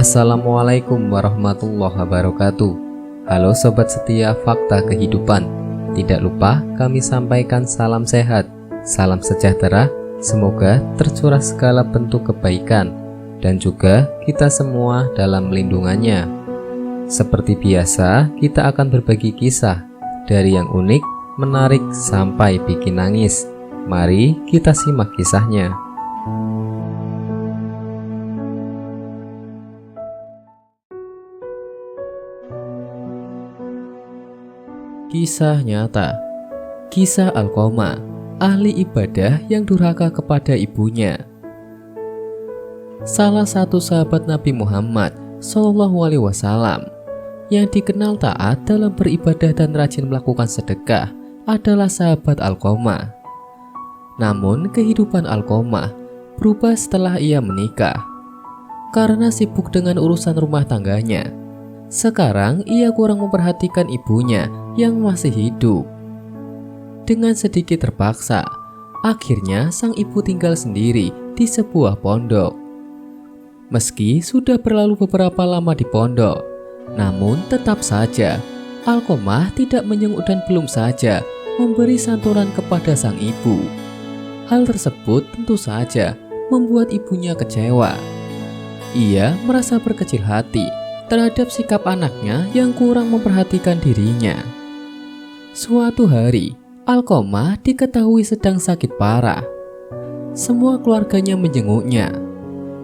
Assalamualaikum warahmatullahi wabarakatuh. Halo sobat setia Fakta Kehidupan. Tidak lupa kami sampaikan salam sehat, salam sejahtera. Semoga tercurah segala bentuk kebaikan dan juga kita semua dalam lindungannya. Seperti biasa, kita akan berbagi kisah dari yang unik, menarik sampai bikin nangis. Mari kita simak kisahnya. Kisah nyata. Kisah Alqamah, ahli ibadah yang durhaka kepada ibunya. Salah satu sahabat Nabi Muhammad SAW yang dikenal taat dalam beribadah dan rajin melakukan sedekah adalah sahabat Alqamah. Namun kehidupan Alqamah berubah setelah ia menikah. Karena sibuk dengan urusan rumah tangganya, sekarang ia kurang memperhatikan ibunya yang masih hidup. Dengan sedikit terpaksa, akhirnya sang ibu tinggal sendiri di sebuah pondok. Meski sudah berlalu beberapa lama di pondok, namun tetap saja Alqamah tidak menjenguk dan belum saja memberi santunan kepada sang ibu. Hal tersebut tentu saja membuat ibunya kecewa. Ia merasa berkecil hati terhadap sikap anaknya yang kurang memperhatikan dirinya. Suatu hari, Alqamah diketahui sedang sakit parah. Semua keluarganya menjenguknya.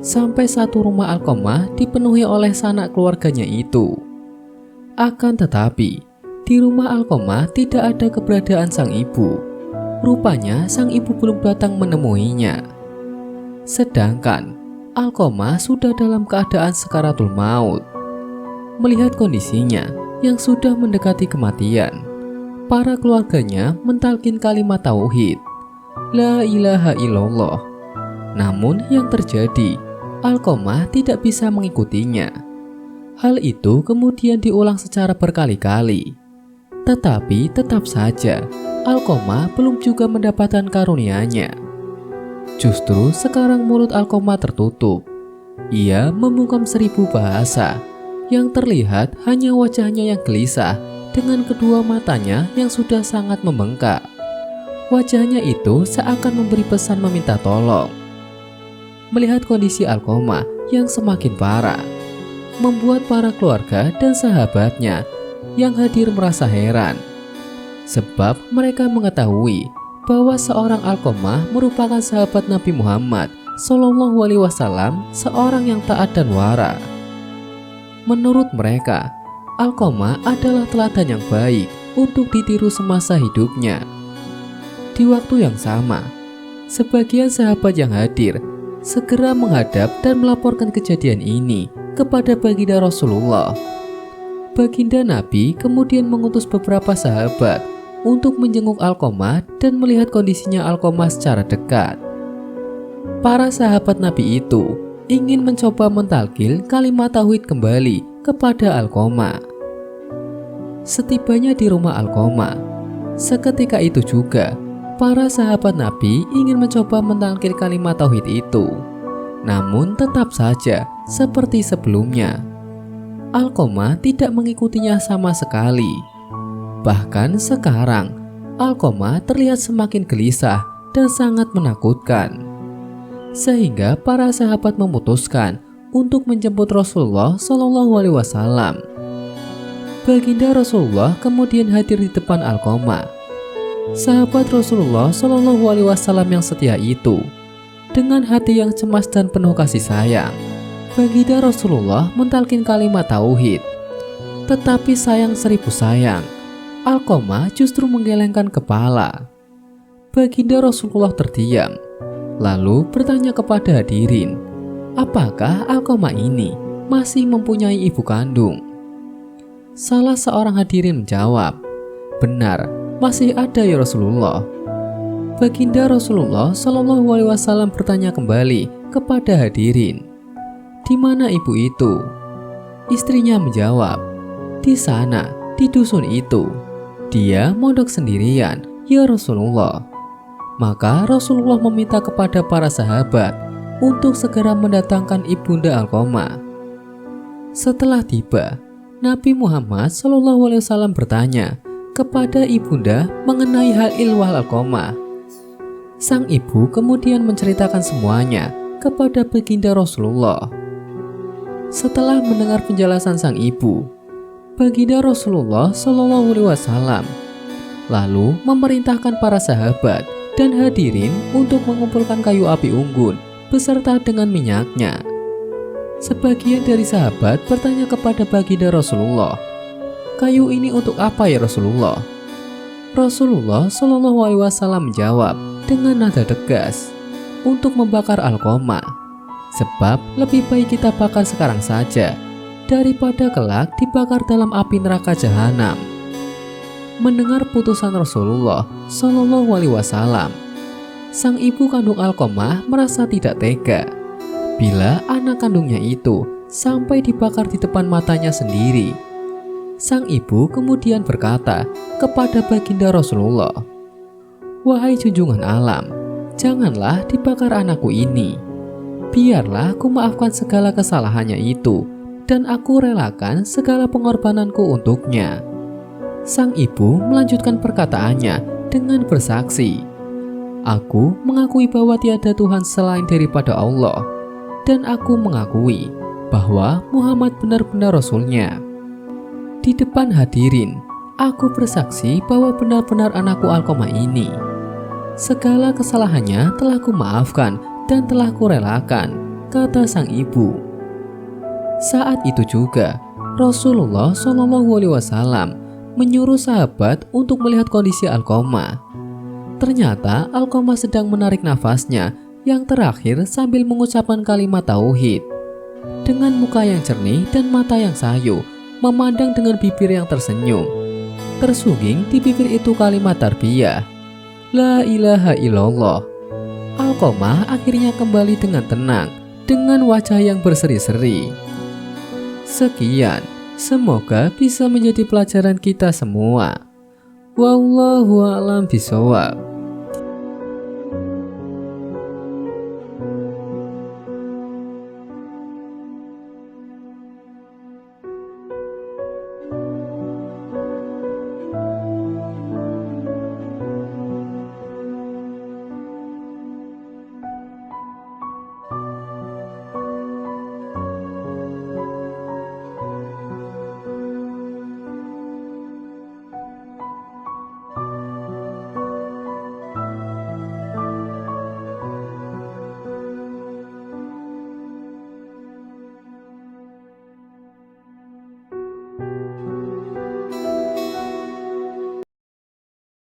Sampai satu rumah Alqamah dipenuhi oleh sanak keluarganya itu. Akan tetapi, di rumah Alqamah tidak ada keberadaan sang ibu. Rupanya sang ibu belum datang menemuinya. Sedangkan Alqamah sudah dalam keadaan sakaratul maut. Melihat kondisinya yang sudah mendekati kematian, para keluarganya mentalkin kalimat tauhid, La ilaha illallah. Namun yang terjadi, Alqamah tidak bisa mengikutinya. Hal itu kemudian diulang secara berkali-kali. Tetapi tetap saja, Alqamah belum juga mendapatkan karunia-Nya. Justru sekarang mulut Alqamah tertutup. Ia membungkam 1000 bahasa. Yang terlihat hanya wajahnya yang gelisah dengan kedua matanya yang sudah sangat membengkak. Wajahnya itu seakan memberi pesan meminta tolong. Melihat kondisi Alqamah yang semakin parah, membuat para keluarga dan sahabatnya yang hadir merasa heran. Sebab mereka mengetahui bahwa seorang Alqamah merupakan sahabat Nabi Muhammad SAW, seorang yang taat dan wara. Menurut mereka, Alqamah adalah teladan yang baik untuk ditiru semasa hidupnya. Di waktu yang sama, sebagian sahabat yang hadir segera menghadap dan melaporkan kejadian ini kepada baginda Rasulullah. Baginda Nabi kemudian mengutus beberapa sahabat untuk menjenguk Alqamah dan melihat kondisinya Alqamah secara dekat. Para sahabat Nabi itu ingin mencoba mentalkil kalimat tauhid kembali kepada Alqamah. Setibanya di rumah Alqamah, seketika itu juga para sahabat Nabi ingin mencoba mentalkil kalimat tauhid itu. Namun tetap saja seperti sebelumnya, Alqamah tidak mengikutinya sama sekali. Bahkan sekarang Alqamah terlihat semakin gelisah dan sangat menakutkan. Sehingga para sahabat memutuskan untuk menjemput Rasulullah SAW. Baginda Rasulullah kemudian hadir di depan Alqamah. Sahabat Rasulullah SAW yang setia itu, dengan hati yang cemas dan penuh kasih sayang, baginda Rasulullah mentalkin kalimat tauhid. Tetapi sayang 1000 sayang, Alqamah justru menggelengkan kepala. Baginda Rasulullah terdiam, lalu bertanya kepada hadirin, apakah Alqamah ini masih mempunyai ibu kandung? Salah seorang hadirin menjawab, benar, masih ada ya Rasulullah. Baginda Rasulullah SAW bertanya kembali kepada hadirin, di mana ibu itu? Istrinya menjawab, di sana, di dusun itu. Dia mondok sendirian, ya Rasulullah. Maka Rasulullah meminta kepada para sahabat untuk segera mendatangkan ibunda Alqamah. Setelah tiba, Nabi Muhammad SAW bertanya kepada ibunda mengenai hal Ilwah Alqamah. Sang ibu kemudian menceritakan semuanya kepada baginda Rasulullah. Setelah mendengar penjelasan sang ibu, baginda Rasulullah SAW lalu memerintahkan para sahabat dan hadirin untuk mengumpulkan kayu api unggun beserta dengan minyaknya. Sebagian dari sahabat bertanya kepada baginda Rasulullah, "Kayu ini untuk apa ya Rasulullah?" Rasulullah SAW menjawab dengan nada tegas, "Untuk membakar Alqamah. Sebab lebih baik kita bakar sekarang saja daripada kelak dibakar dalam api neraka jahanam." Mendengar putusan Rasulullah SAW, sang ibu kandung Alqamah merasa tidak tega bila anak kandungnya itu sampai dibakar di depan matanya sendiri. Sang ibu kemudian berkata kepada baginda Rasulullah, "Wahai junjungan alam, janganlah dibakar anakku ini. Biarlah aku maafkan segala kesalahannya itu dan aku relakan segala pengorbananku untuknya." Sang ibu melanjutkan perkataannya dengan bersaksi, "Aku mengakui bahwa tiada Tuhan selain daripada Allah, dan aku mengakui bahwa Muhammad benar-benar Rasul-Nya. Di depan hadirin, aku bersaksi bahwa benar-benar anakku Alqamah ini. Segala kesalahannya telah kumaafkan dan telah kurelakan," kata sang ibu. Saat itu juga Rasulullah SAW menyuruh sahabat untuk melihat kondisi Alqamah. Ternyata Alqamah sedang menarik nafasnya yang terakhir sambil mengucapkan kalimat tauhid. Dengan muka yang jernih dan mata yang sayu, memandang dengan bibir yang tersenyum. Tersungging di bibir itu kalimat tarbiyah, "La ilaha illallah." Alqamah akhirnya kembali dengan tenang, dengan wajah yang berseri-seri. Sekian, semoga bisa menjadi pelajaran kita semua. Wallahu a'lam bishawab.